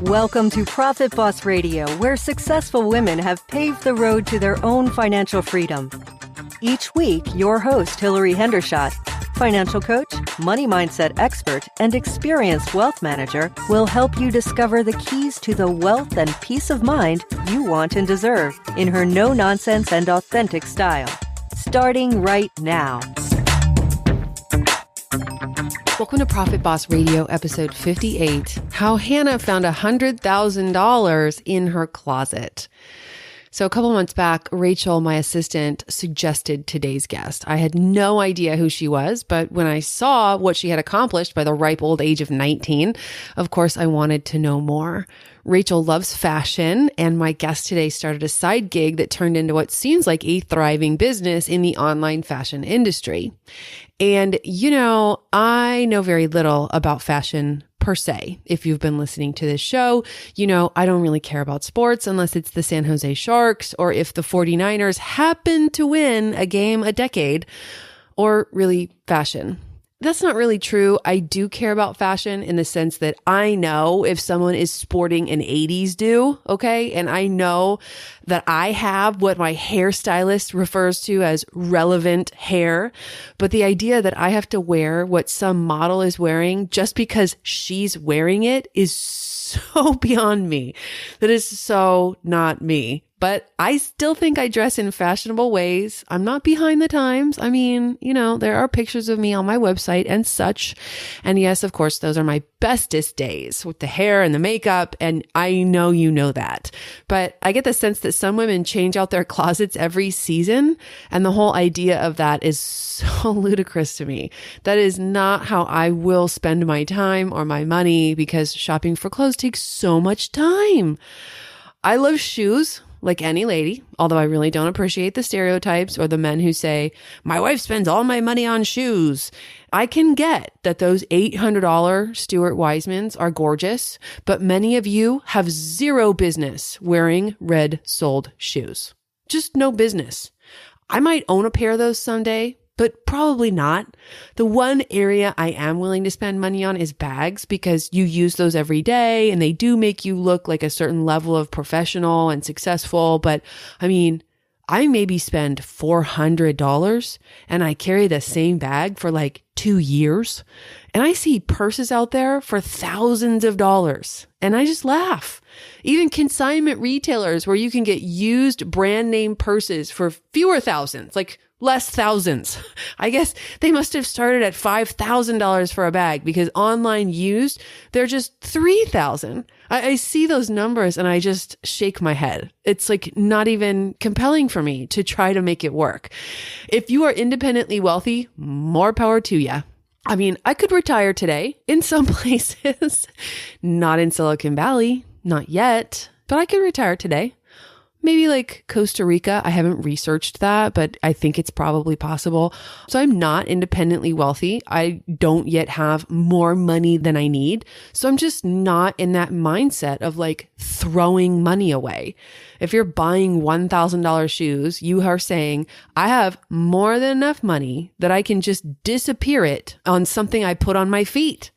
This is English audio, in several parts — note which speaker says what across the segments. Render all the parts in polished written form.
Speaker 1: Welcome to Profit Boss Radio, where successful women have paved the road to their own financial freedom. Each week, your host, Hillary Hendershot, financial coach, money mindset expert, and experienced wealth manager, will help you discover the keys to the wealth and peace of mind you want and deserve in her no-nonsense and authentic style. Starting right now.
Speaker 2: Welcome to Profit Boss Radio, episode 58, How Hannah Found $100,000 in Her Closet. So a couple months back, Rachel, my assistant, suggested today's guest. I had no idea who she was, but when I saw what she had accomplished by the ripe old age of 19, of course, I wanted to know more. Rachel loves fashion, and my guest today started a side gig that turned into what seems like a thriving business in the online fashion industry. And, I know very little about fashion per se. If you've been listening to this show, I don't really care about sports unless it's the San Jose Sharks or if the 49ers happen to win a game a decade, or really fashion. That's not really true. I do care about fashion in the sense that I know if someone is sporting an 80s do, okay? And I know that I have what my hairstylist refers to as relevant hair. But the idea that I have to wear what some model is wearing just because she's wearing it is so beyond me. That is so not me. But I still think I dress in fashionable ways. I'm not behind the times. I mean, there are pictures of me on my website and such. And yes, of course, those are my bestest days with the hair and the makeup. And I know you know that. But I get the sense that some women change out their closets every season. And the whole idea of that is so ludicrous to me. That is not how I will spend my time or my money, because shopping for clothes takes so much time. I love shoes. Like any lady, although I really don't appreciate the stereotypes or the men who say, my wife spends all my money on shoes. I can get that those $800 Stuart Weitzmans are gorgeous, but many of you have zero business wearing red-soled shoes. Just no business. I might own a pair of those someday, but probably not. The one area I am willing to spend money on is bags, because you use those every day and they do make you look like a certain level of professional and successful. But I maybe spend $400 and I carry the same bag for like 2 years. And I see purses out there for thousands of dollars and I just laugh. Even consignment retailers where you can get used brand name purses for fewer thousands, like less thousands. I guess they must have started at $5,000 for a bag, because online used, they're just $3,000. I see those numbers and I just shake my head. It's like not even compelling for me to try to make it work. If you are independently wealthy, more power to you. I could retire today in some places, not in Silicon Valley, not yet, but I could retire today. Maybe like Costa Rica. I haven't researched that, but I think it's probably possible. So I'm not independently wealthy. I don't yet have more money than I need. So I'm just not in that mindset of like throwing money away. If you're buying $1,000 shoes, you are saying, I have more than enough money that I can just disappear it on something I put on my feet.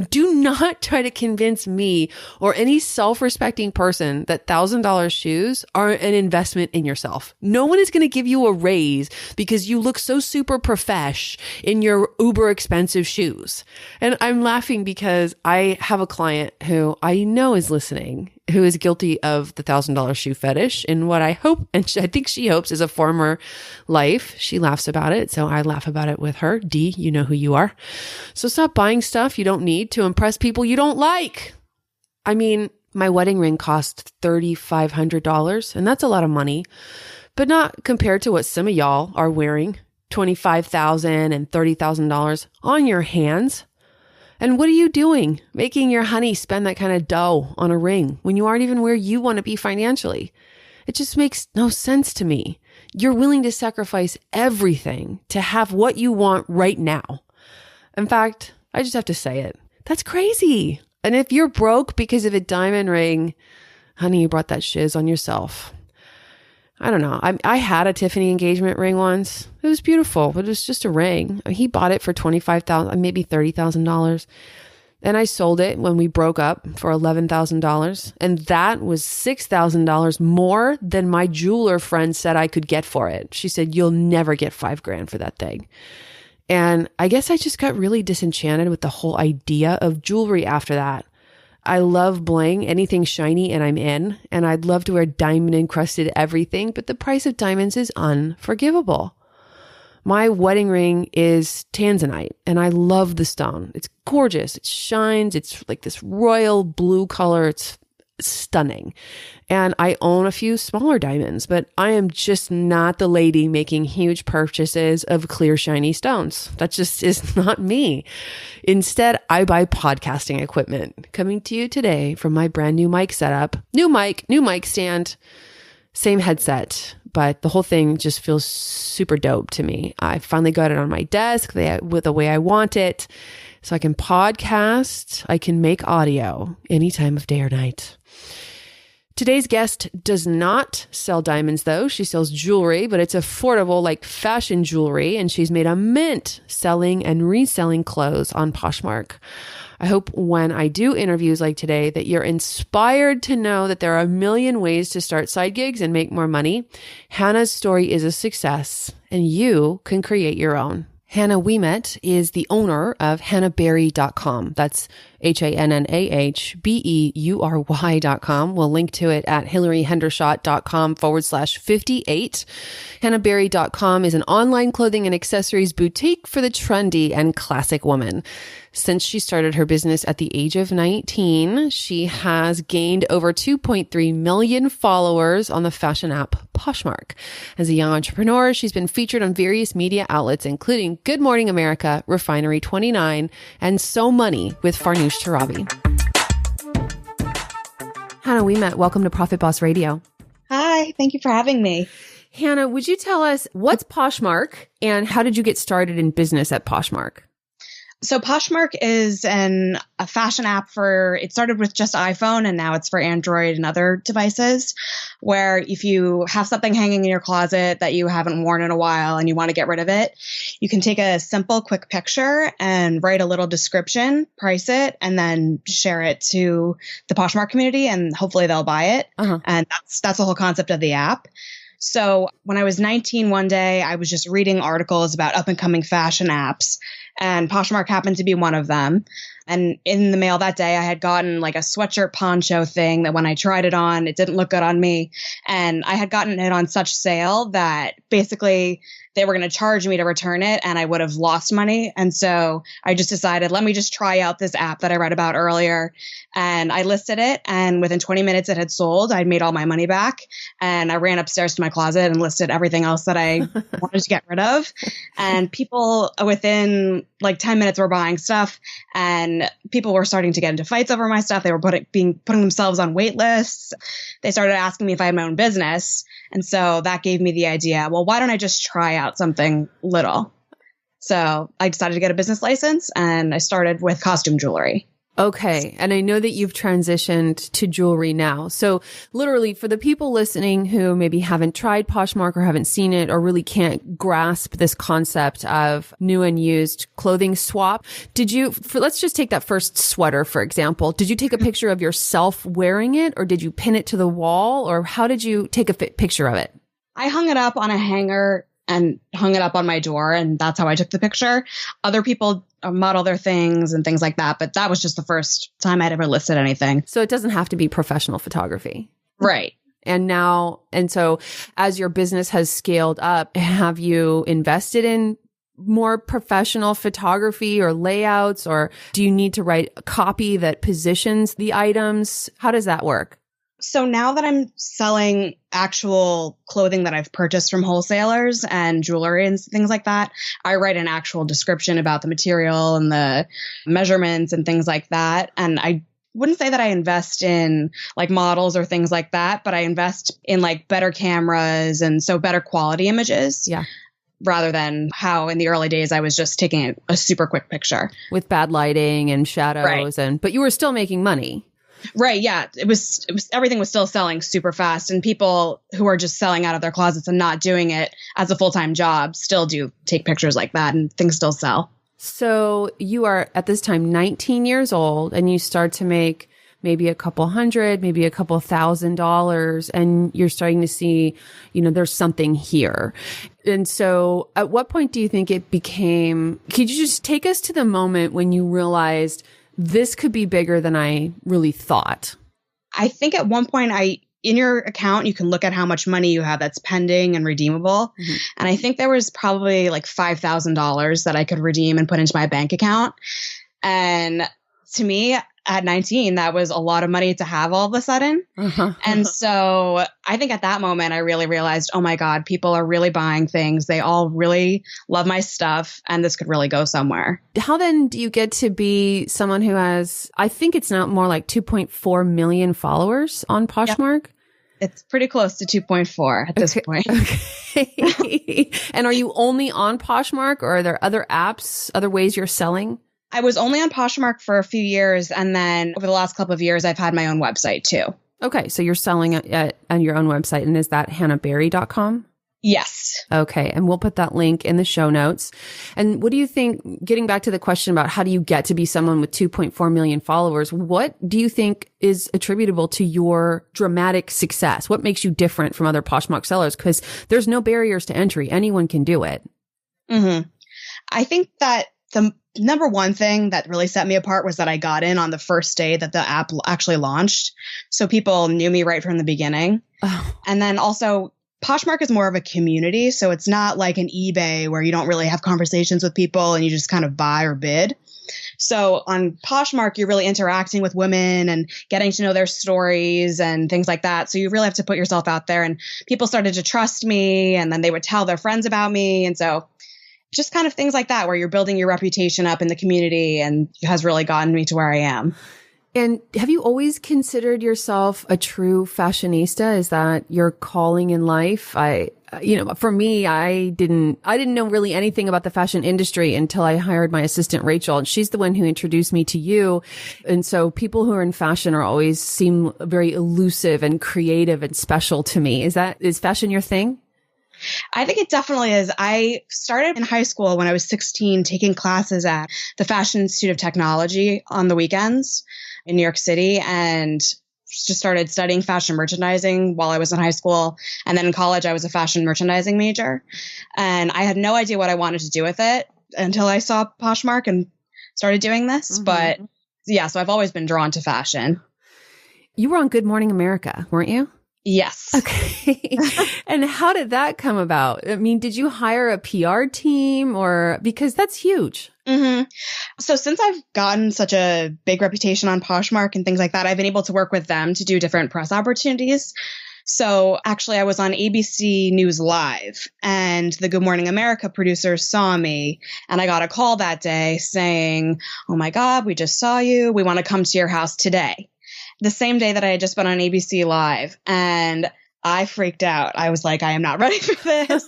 Speaker 2: Do not try to convince me or any self-respecting person that $1,000 shoes are an investment in yourself. No one is going to give you a raise because you look so super profesh in your uber expensive shoes. And I'm laughing because I have a client who I know is listening, who is guilty of the $1,000 shoe fetish in what I hope, and I think she hopes, is a former life. She laughs about it, so I laugh about it with her. D, you know who you are. So stop buying stuff you don't need to impress people you don't like. My wedding ring cost $3,500, and that's a lot of money, but not compared to what some of y'all are wearing, $25,000 and $30,000 on your hands. And what are you doing making your honey spend that kind of dough on a ring when you aren't even where you want to be financially? It just makes no sense to me. You're willing to sacrifice everything to have what you want right now. In fact, I just have to say it. That's crazy. And if you're broke because of a diamond ring, honey, you brought that shiz on yourself. I don't know. I had a Tiffany engagement ring once. It was beautiful, but it was just a ring. He bought it for $25,000, maybe $30,000. And I sold it when we broke up for $11,000. And that was $6,000 more than my jeweler friend said I could get for it. She said, you'll never get $5,000 for that thing. And I guess I just got really disenchanted with the whole idea of jewelry after that. I love bling, anything shiny, and I'm in. And I'd love to wear diamond encrusted everything, but the price of diamonds is unforgivable. My wedding ring is tanzanite, and I love the stone. It's gorgeous. It shines. It's like this royal blue color. It's stunning. And I own a few smaller diamonds, but I am just not the lady making huge purchases of clear, shiny stones. That just is not me. Instead, I buy podcasting equipment. Coming to you today from my brand new mic setup. New mic stand, same headset. But the whole thing just feels super dope to me. I finally got it on my desk with the way I want it. So I can podcast, I can make audio any time of day or night. Today's guest does not sell diamonds though. She sells jewelry, but it's affordable like fashion jewelry. And she's made a mint selling and reselling clothes on Poshmark. I hope when I do interviews like today that you're inspired to know that there are a million ways to start side gigs and make more money. Hannah's story is a success and you can create your own. Hannah Ouimet is the owner of hannahberry.com. That's HANNAHBEURY.com. We'll link to it at hillaryhendershot.com/58. Hannahberry.com is an online clothing and accessories boutique for the trendy and classic woman. Since she started her business at the age of 19, she has gained over 2.3 million followers on the fashion app Poshmark. As a young entrepreneur, she's been featured on various media outlets, including Good Morning America, Refinery 29, and So Money with Farnoosh Torabi. Hannah Ouimet, welcome to Profit Boss Radio.
Speaker 3: Hi, thank you for having me.
Speaker 2: Hannah, would you tell us what's Poshmark and how did you get started in business at Poshmark?
Speaker 3: So Poshmark is a fashion app it started with just iPhone and now it's for Android and other devices, where if you have something hanging in your closet that you haven't worn in a while and you want to get rid of it, you can take a simple, quick picture and write a little description, price it, and then share it to the Poshmark community and hopefully they'll buy it. Uh-huh. And that's the whole concept of the app. So when I was 19 one day, I was just reading articles about up and coming fashion apps, and Poshmark happened to be one of them. And in the mail that day, I had gotten like a sweatshirt poncho thing that when I tried it on, it didn't look good on me. And I had gotten it on such sale that basically they were going to charge me to return it and I would have lost money. And so I just decided, let me just try out this app that I read about earlier. And I listed it, and within 20 minutes it had sold. I'd made all my money back, and I ran upstairs to my closet and listed everything else that I wanted to get rid of. And people within like 10 minutes were buying stuff, and people were starting to get into fights over my stuff. They were putting themselves on wait lists. They started asking me if I had my own business. And so that gave me the idea, well, why don't I just try out something little? So I decided to get a business license, and I started with costume jewelry.
Speaker 2: Okay. And I know that you've transitioned to jewelry now. So literally for the people listening who maybe haven't tried Poshmark or haven't seen it or really can't grasp this concept of new and used clothing swap, let's just take that first sweater, for example. Did you take a picture of yourself wearing it, or did you pin it to the wall, or how did you take a picture of it?
Speaker 3: I hung it up on a hanger and hung it up on my door, and that's how I took the picture. Other people model their things and things like that, but that was just the first time I'd ever listed anything.
Speaker 2: So it doesn't have to be professional photography.
Speaker 3: Right.
Speaker 2: And so as your business has scaled up, have you invested in more professional photography or layouts, or do you need to write a copy that positions the items? How does that work?
Speaker 3: So now that I'm selling actual clothing that I've purchased from wholesalers and jewelry and things like that, I write an actual description about the material and the measurements and things like that. And I wouldn't say that I invest in like models or things like that, but I invest in like better cameras and so better quality images.
Speaker 2: Yeah.
Speaker 3: Rather than how in the early days I was just taking a super quick picture.
Speaker 2: With bad lighting and shadows,
Speaker 3: right.
Speaker 2: But you were still making money.
Speaker 3: Right. Yeah. It was everything was still selling super fast, and people who are just selling out of their closets and not doing it as a full-time job still do take pictures like that, and things still sell.
Speaker 2: So you are at this time 19 years old, and you start to make maybe a couple hundred, maybe a couple $1,000s, and you're starting to see, there's something here. And so at what point do you think it became, could you just take us to the moment when you realized this could be bigger than I really thought?
Speaker 3: I think at one point in your account, you can look at how much money you have that's pending and redeemable. Mm-hmm. And I think there was probably like $5,000 that I could redeem and put into my bank account. And to me, at 19, that was a lot of money to have all of a sudden. And so I think at that moment, I really realized, oh my God, people are really buying things. They all really love my stuff, and this could really go somewhere.
Speaker 2: How then do you get to be someone who has, I think it's now more like 2.4 million followers on Poshmark? Yep.
Speaker 3: It's pretty close to 2.4 at this point.
Speaker 2: Okay. And are you only on Poshmark, or are there other apps, other ways you're selling?
Speaker 3: I was only on Poshmark for a few years, and then over the last couple of years, I've had my own website too.
Speaker 2: Okay, so you're selling on your own website, and is that hannahberry.com?
Speaker 3: Yes.
Speaker 2: Okay, and we'll put that link in the show notes. And what do you think, getting back to the question about how do you get to be someone with 2.4 million followers, what do you think is attributable to your dramatic success? What makes you different from other Poshmark sellers? Because there's no barriers to entry. Anyone can do it.
Speaker 3: Mm-hmm. I think that the number one thing that really set me apart was that I got in on the first day that the app actually launched. So people knew me right from the beginning. Oh. And then also, Poshmark is more of a community. So it's not like an eBay where you don't really have conversations with people and you just kind of buy or bid. So on Poshmark, you're really interacting with women and getting to know their stories and things like that. So you really have to put yourself out there, and people started to trust me, and then they would tell their friends about me. And so just kind of things like that, where you're building your reputation up in the community, and has really gotten me to where I am.
Speaker 2: And have you always considered yourself a true fashionista? Is that your calling in life? For me, I didn't know really anything about the fashion industry until I hired my assistant, Rachel, and she's the one who introduced me to you. And so people who are in fashion always seem very elusive and creative and special to me. Is fashion your thing?
Speaker 3: I think it definitely is. I started in high school when I was 16, taking classes at the Fashion Institute of Technology on the weekends in New York City, and just started studying fashion merchandising while I was in high school. And then in college, I was a fashion merchandising major, and I had no idea what I wanted to do with it until I saw Poshmark and started doing this. Mm-hmm. But yeah, so I've always been drawn to fashion.
Speaker 2: You were on Good Morning America, weren't you?
Speaker 3: Yes.
Speaker 2: Okay. And how did that come about? I mean, did you hire a PR team, or because that's huge?
Speaker 3: Mm-hmm. So since I've gotten such a big reputation on Poshmark and things like that, I've been able to work with them to do different press opportunities. So actually, I was on ABC News Live, and the Good Morning America producers saw me, and I got a call that day saying, "Oh my God, we just saw you. We want to come to your house today." The same day that I had just been on ABC Live, and I freaked out. I was like, I am not ready for this.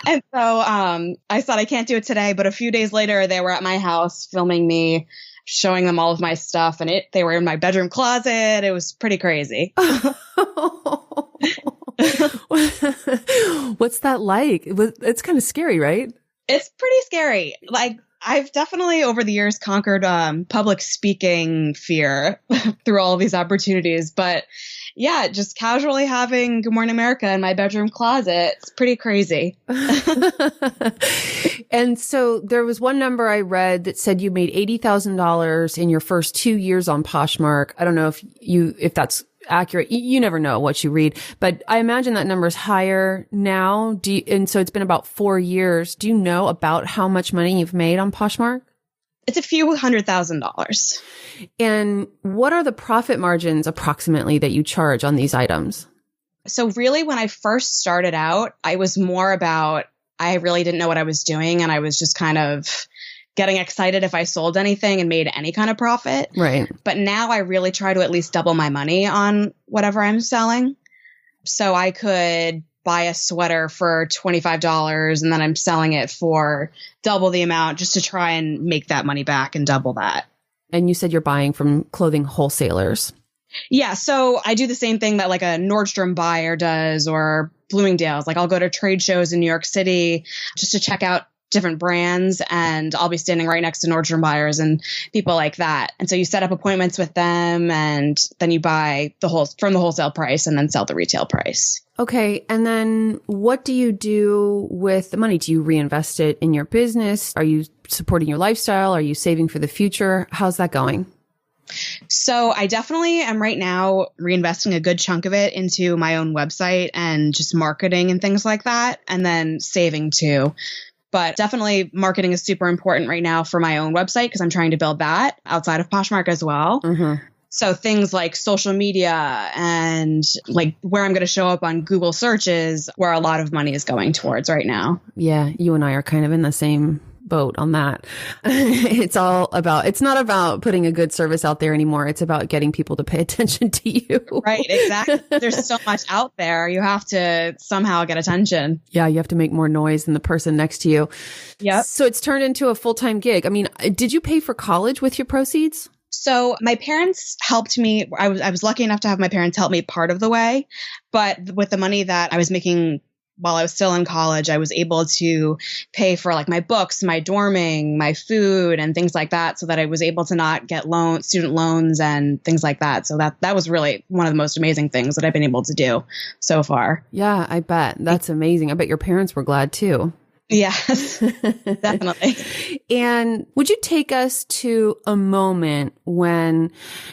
Speaker 3: And so I said, I can't do it today. But a few days later, they were at my house filming me, showing them all of my stuff. And they were in my bedroom closet. It was pretty crazy.
Speaker 2: What's that like? It's kind of scary, right?
Speaker 3: It's pretty scary. Like, I've definitely over the years conquered public speaking fear through all of these opportunities. But yeah, just casually having Good Morning America in my bedroom closet, it's pretty crazy.
Speaker 2: And so there was one number I read that said you made $80,000 in your first 2 years on Poshmark. I don't know if that's accurate. You never know what you read, but I imagine that number is higher now. And so it's been about 4 years. Do you know about how much money you've made on Poshmark?
Speaker 3: It's a few $100,000.
Speaker 2: And what are the profit margins approximately that you charge on these items?
Speaker 3: So really, when I first started out, I was more about, I really didn't know what I was doing, and I was just kind of getting excited if I sold anything and made any kind of profit.
Speaker 2: Right.
Speaker 3: But now I really try to at least double my money on whatever I'm selling. So I could buy a sweater for $25 and then I'm selling it for double the amount just to try and make that money back and double that.
Speaker 2: And you said you're buying from clothing wholesalers.
Speaker 3: Yeah. So I do the same thing that like a Nordstrom buyer does or Bloomingdale's. Like I'll go to trade shows in New York City just to check out different brands, and I'll be standing right next to Nordstrom buyers and people like that. And so you set up appointments with them, and then you buy from the wholesale price and then sell the retail price.
Speaker 2: Okay. And then what do you do with the money? Do you reinvest it in your business? Are you supporting your lifestyle? Are you saving for the future? How's that going?
Speaker 3: So I definitely am right now reinvesting a good chunk of it into my own website and just marketing and things like that, and then saving too. But definitely marketing is super important right now for my own website because I'm trying to build that outside of Poshmark as well. Mm-hmm. So things like social media and like where I'm going to show up on Google searches, where a lot of money is going towards right now.
Speaker 2: Yeah, you and I are kind of in the same boat on that. It's not about putting a good service out there anymore. It's about getting people to pay attention to you.
Speaker 3: Right, exactly. There's so much out there. You have to somehow get attention.
Speaker 2: Yeah, you have to make more noise than the person next to you.
Speaker 3: Yep.
Speaker 2: So it's turned into a full-time gig. I mean, did you pay for college with your proceeds?
Speaker 3: So my parents helped me. I was lucky enough to have my parents help me part of the way. But with the money that I was making while I was still in college, I was able to pay for like my books, my dorming, my food and things like that, so that I was able to not get student loans and things like that. So that was really one of the most amazing things that I've been able to do so far.
Speaker 2: Yeah, I bet. That's amazing. I bet your parents were glad too.
Speaker 3: Yes, definitely.
Speaker 2: And would you take us to a moment when,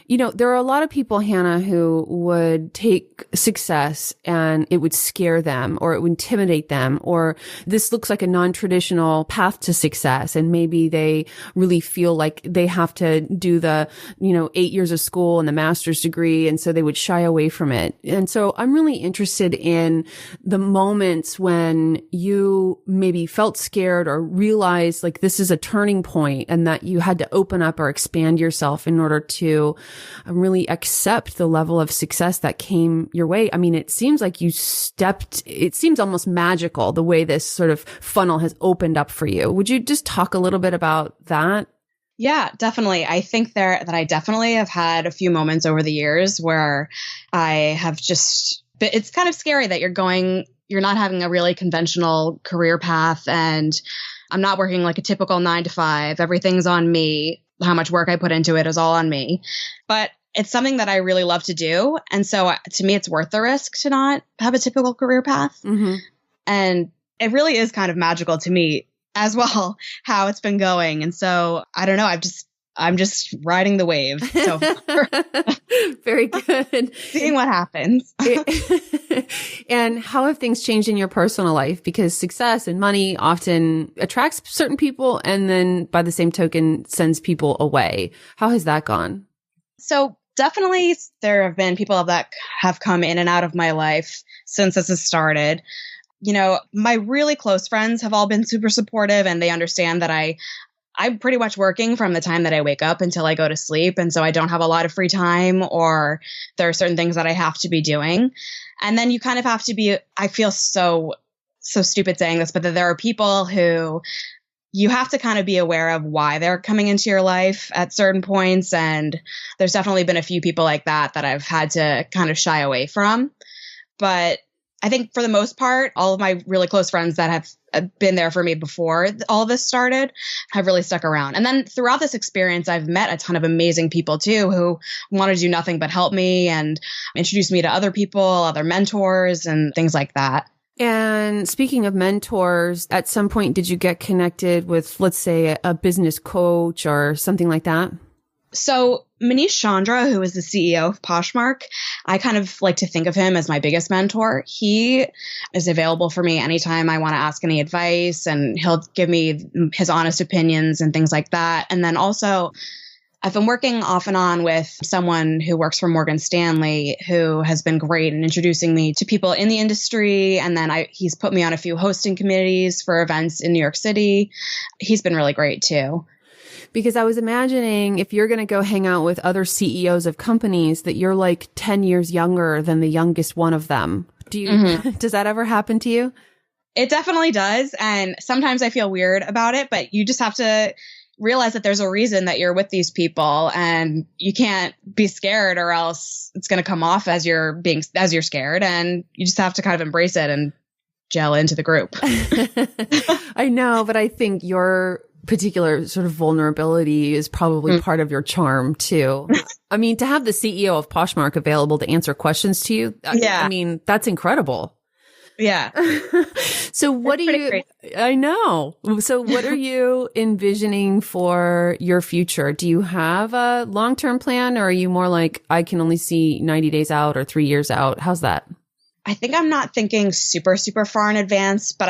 Speaker 2: there are a lot of people, Hannah, who would take success and it would scare them or it would intimidate them, or this looks like a non-traditional path to success. And maybe they really feel like they have to do the, 8 years of school and the master's degree. And so they would shy away from it. And so I'm really interested in the moments when you maybe felt scared or realized like this is a turning point and that you had to open up or expand yourself in order to really accept the level of success that came your way. I mean, it seems like it seems almost magical the way this sort of funnel has opened up for you. Would you just talk a little bit about that?
Speaker 3: Yeah, definitely. I think that I definitely have had a few moments over the years where I have it's kind of scary that you're not having a really conventional career path, and I'm not working like a typical 9-to-5. Everything's on me. How much work I put into it is all on me. But it's something that I really love to do. And so to me, it's worth the risk to not have a typical career path. Mm-hmm. And it really is kind of magical to me as well, how it's been going. And so I don't know. I'm just riding the wave so far.
Speaker 2: Very good.
Speaker 3: Seeing what happens.
Speaker 2: And how have things changed in your personal life? Because success and money often attracts certain people and then by the same token sends people away. How has that gone?
Speaker 3: So definitely there have been people that have come in and out of my life since this has started. My really close friends have all been super supportive, and they understand that I'm pretty much working from the time that I wake up until I go to sleep. And so I don't have a lot of free time, or there are certain things that I have to be doing. And then you kind of have to be, I feel so stupid saying this, but that there are people who you have to kind of be aware of why they're coming into your life at certain points. And there's definitely been a few people like that I've had to kind of shy away from. But I think for the most part, all of my really close friends that have been there for me before all this started have really stuck around. And then throughout this experience, I've met a ton of amazing people too, who want to do nothing but help me and introduce me to other people, other mentors and things like that.
Speaker 2: And speaking of mentors, at some point, did you get connected with, let's say, a business coach or something like that?
Speaker 3: So Manish Chandra, who is the CEO of Poshmark, I kind of like to think of him as my biggest mentor. He is available for me anytime I want to ask any advice, and he'll give me his honest opinions and things like that. And then also, I've been working off and on with someone who works for Morgan Stanley, who has been great in introducing me to people in the industry. And then he's put me on a few hosting committees for events in New York City. He's been really great too.
Speaker 2: Because I was imagining if you're going to go hang out with other CEOs of companies that you're like 10 years younger than the youngest one of them. Does that ever happen to you?
Speaker 3: It definitely does. And sometimes I feel weird about it, but you just have to realize that there's a reason that you're with these people, and you can't be scared, or else it's going to come off as you're scared, and you just have to kind of embrace it and gel into the group.
Speaker 2: I know, but I think your particular sort of vulnerability is probably part of your charm too. I mean, to have the CEO of Poshmark available to answer questions to you, I mean, that's incredible.
Speaker 3: Yeah.
Speaker 2: So what do you,
Speaker 3: crazy.
Speaker 2: I know. So what are you envisioning for your future? Do you have a long-term plan, or are you more like, I can only see 90 days out or 3 years out? How's that?
Speaker 3: I think I'm not thinking super, super far in advance, but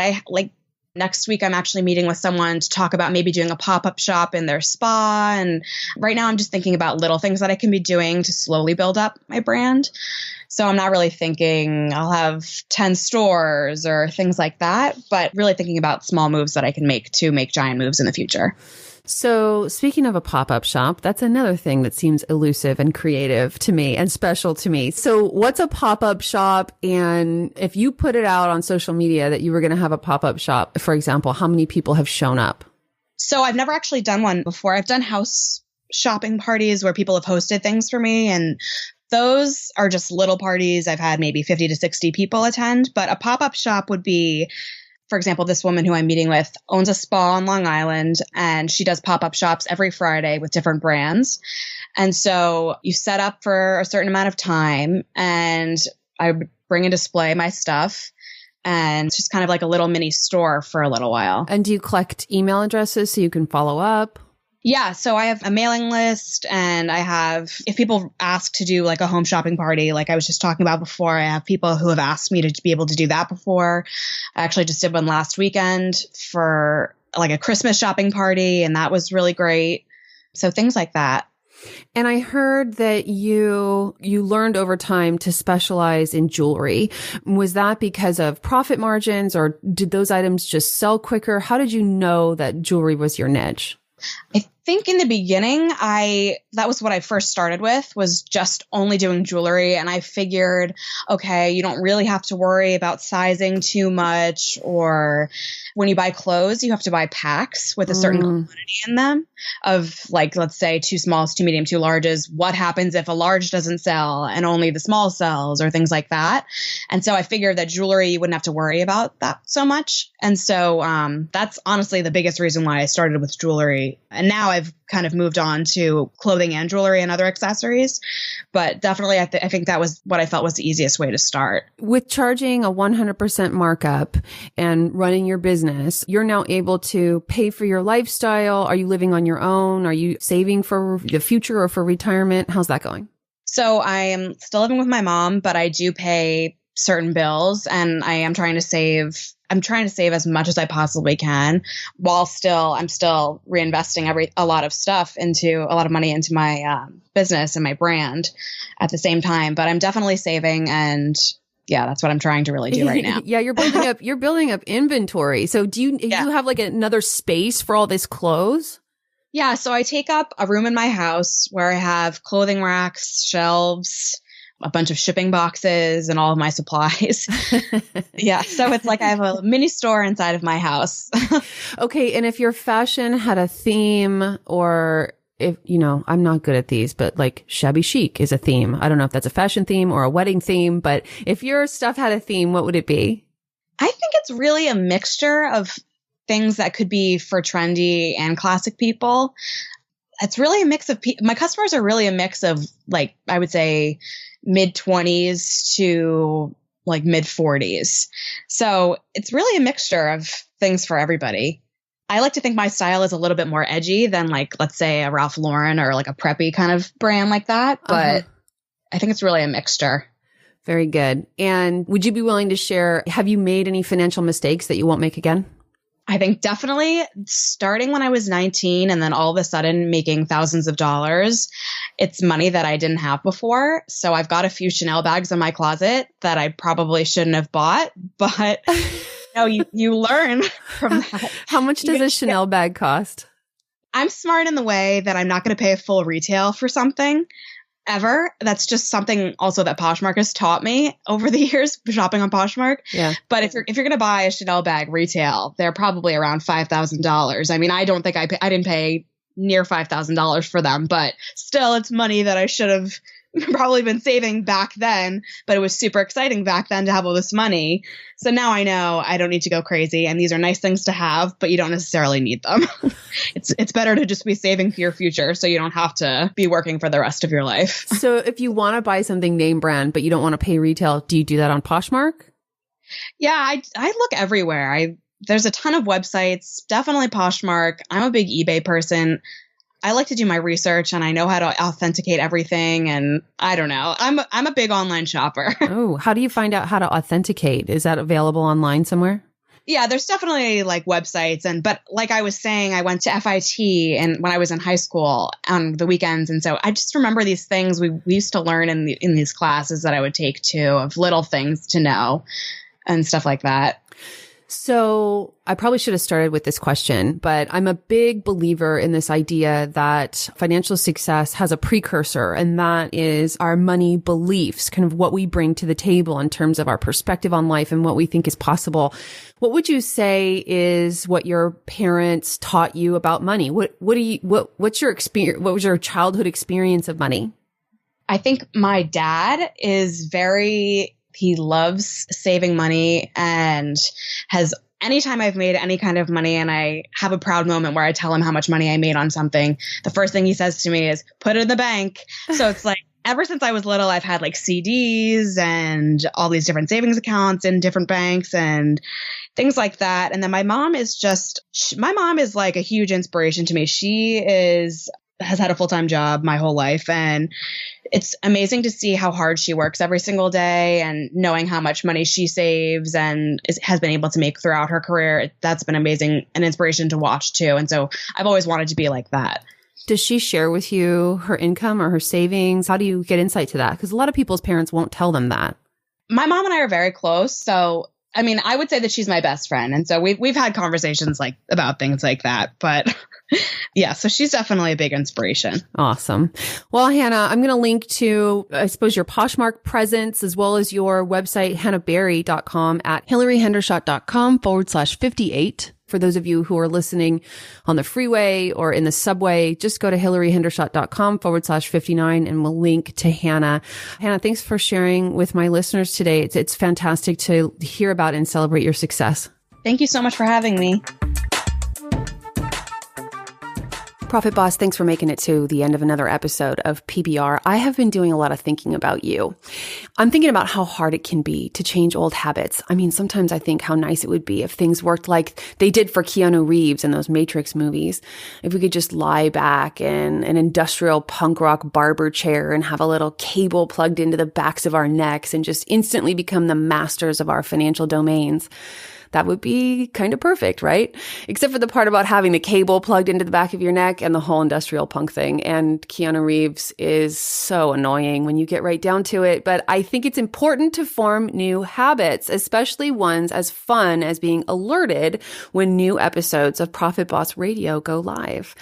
Speaker 3: next week, I'm actually meeting with someone to talk about maybe doing a pop-up shop in their spa. And right now I'm just thinking about little things that I can be doing to slowly build up my brand. So I'm not really thinking I'll have 10 stores or things like that, but really thinking about small moves that I can make to make giant moves in the future.
Speaker 2: So speaking of a pop-up shop, that's another thing that seems elusive and creative to me and special to me. So what's a pop-up shop? And if you put it out on social media that you were going to have a pop-up shop, for example, how many people have shown up?
Speaker 3: So I've never actually done one before. I've done house shopping parties where people have hosted things for me, and those are just little parties. I've had maybe 50 to 60 people attend, but a pop-up shop would be, for example, this woman who I'm meeting with owns a spa on Long Island, and she does pop-up shops every Friday with different brands. And so you set up for a certain amount of time, and I bring and display my stuff. And it's just kind of like a little mini store for a little while.
Speaker 2: And do you collect email addresses so you can follow up?
Speaker 3: Yeah, so I have a mailing list, and I have, if people ask to do like a home shopping party, like I was just talking about before, I have people who have asked me to be able to do that before. I actually just did one last weekend for like a Christmas shopping party, and that was really great. So things like that.
Speaker 2: And I heard that you learned over time to specialize in jewelry. Was that because of profit margins, or did those items just sell quicker? How did you know that jewelry was your niche?
Speaker 3: I think in the beginning, that was what I first started with, was just only doing jewelry. And I figured, okay, you don't really have to worry about sizing too much, or when you buy clothes, you have to buy packs with a certain quantity in them of, like, let's say 2 smalls, 2 medium, 2 larges. What happens if a large doesn't sell and only the small sells, or things like that? And so I figured that jewelry, you wouldn't have to worry about that so much. And so that's honestly the biggest reason why I started with jewelry. And now I've kind of moved on to clothing and jewelry and other accessories. But definitely, I think that was what I felt was the easiest way to start.
Speaker 2: With charging a 100% markup and running your business, you're now able to pay for your lifestyle. Are you living on your own? Are you saving for the future or for retirement? How's that going?
Speaker 3: So I am still living with my mom, but I do pay certain bills, and I am trying to save. I'm trying to save as much as I possibly can, while I'm still reinvesting a lot of money into my business and my brand at the same time. But I'm definitely saving, and yeah, that's what I'm trying to really do right now.
Speaker 2: Yeah, you're building up inventory. So do you have like another space for all this clothes?
Speaker 3: Yeah, so I take up a room in my house where I have clothing racks, shelves, a bunch of shipping boxes, and all of my supplies. Yeah. So it's like I have a mini store inside of my house.
Speaker 2: Okay. And if your fashion had a theme, or if, I'm not good at these, but like shabby chic is a theme. I don't know if that's a fashion theme or a wedding theme, but if your stuff had a theme, what would it be?
Speaker 3: I think it's really a mixture of things that could be for trendy and classic people. It's really a mix of my customers are really a mix of, like, I would say mid-20s to like mid-40s. So it's really a mixture of things for everybody. I like to think my style is a little bit more edgy than, like, let's say a Ralph Lauren or like a preppy kind of brand like that. But I think it's really a mixture.
Speaker 2: Very good. And would you be willing to share, have you made any financial mistakes that you won't make again?
Speaker 3: I think definitely starting when I was 19 and then all of a sudden making thousands of dollars, it's money that I didn't have before. So I've got a few Chanel bags in my closet that I probably shouldn't have bought, but you learn from that.
Speaker 2: How much does a Chanel bag cost?
Speaker 3: I'm smart in the way that I'm not going to pay a full retail for something ever. That's just something also that Poshmark has taught me over the years, shopping on Poshmark.
Speaker 2: Yeah.
Speaker 3: But if you're going to buy a Chanel bag retail, they're probably around $5,000. I mean, I don't think I didn't pay near $5,000 for them, but still it's money that I should have probably been saving back then, but it was super exciting back then to have all this money. So now I know I don't need to go crazy, and these are nice things to have, but you don't necessarily need them. It's better to just be saving for your future so you don't have to be working for the rest of your life.
Speaker 2: So if you want to buy something name brand, but you don't want to pay retail, do you do that on Poshmark?
Speaker 3: Yeah, I look everywhere. There's a ton of websites, definitely Poshmark. I'm a big eBay person. I like to do my research, and I know how to authenticate everything. And I don't know. I'm a big online shopper.
Speaker 2: Oh, how do you find out how to authenticate? Is that available online somewhere?
Speaker 3: Yeah, there's definitely like websites. But like I was saying, I went to FIT and when I was in high school on the weekends. And so I just remember these things we used to learn in these classes that I would take too, of little things to know and stuff like that.
Speaker 2: So I probably should have started with this question, but I'm a big believer in this idea that financial success has a precursor, and that is our money beliefs, kind of what we bring to the table in terms of our perspective on life and what we think is possible. What would you say is what your parents taught you about money? What's your experience? What was your childhood experience of money?
Speaker 3: I think my dad is he loves saving money, and anytime I've made any kind of money and I have a proud moment where I tell him how much money I made on something, the first thing he says to me is, put it in the bank. So it's like, ever since I was little, I've had like CDs and all these different savings accounts in different banks and things like that. And then my mom is like a huge inspiration to me. She has had a full-time job my whole life, and it's amazing to see how hard she works every single day, and knowing how much money she saves and has been able to make throughout her career. That's been amazing, an inspiration to watch too. And so I've always wanted to be like that.
Speaker 2: Does she share with you her income or her savings? How do you get insight to that? Because a lot of people's parents won't tell them that.
Speaker 3: My mom and I are very close. So, I mean, I would say that she's my best friend. And so we've had conversations like about things like that. But yeah, so she's definitely a big inspiration.
Speaker 2: Awesome. Well, Hannah, I'm going to link to, I suppose, your Poshmark presence as well as your website, hannahberry.com at hillaryhendershot.com/58. For those of you who are listening on the freeway or in the subway, just go to hillaryhendershot.com/59 and we'll link to Hannah. Hannah, thanks for sharing with my listeners today. It's fantastic to hear about and celebrate your success.
Speaker 3: Thank you so much for having me.
Speaker 2: Profit Boss, thanks for making it to the end of another episode of PBR. I have been doing a lot of thinking about you. I'm thinking about how hard it can be to change old habits. I mean, sometimes I think how nice it would be if things worked like they did for Keanu Reeves in those Matrix movies. If we could just lie back in an industrial punk rock barber chair and have a little cable plugged into the backs of our necks and just instantly become the masters of our financial domains. That would be kind of perfect, right? Except for the part about having the cable plugged into the back of your neck and the whole industrial punk thing. And Keanu Reeves is so annoying when you get right down to it. But I think it's important to form new habits, especially ones as fun as being alerted when new episodes of Profit Boss Radio go live.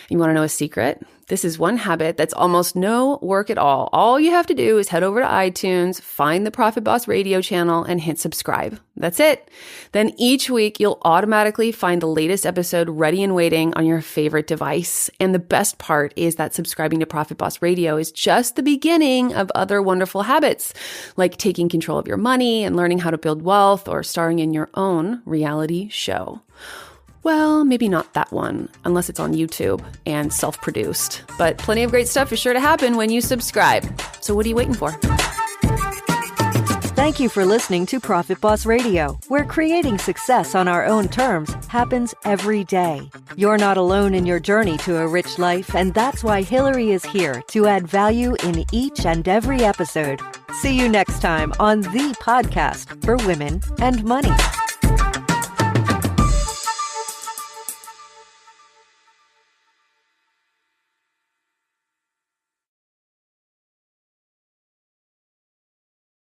Speaker 2: You want to know a secret? This is one habit that's almost no work at all. All you have to do is head over to iTunes, find the Profit Boss Radio channel, and hit subscribe. That's it. Then each week, you'll automatically find the latest episode ready and waiting on your favorite device. And the best part is that subscribing to Profit Boss Radio is just the beginning of other wonderful habits, like taking control of your money and learning how to build wealth or starring in your own reality show. Well, maybe not that one, unless it's on YouTube and self-produced. But plenty of great stuff is sure to happen when you subscribe. So what are you waiting for?
Speaker 1: Thank you for listening to Profit Boss Radio, where creating success on our own terms happens every day. You're not alone in your journey to a rich life, and that's why Hillary is here to add value in each and every episode. See you next time on the podcast for women and money.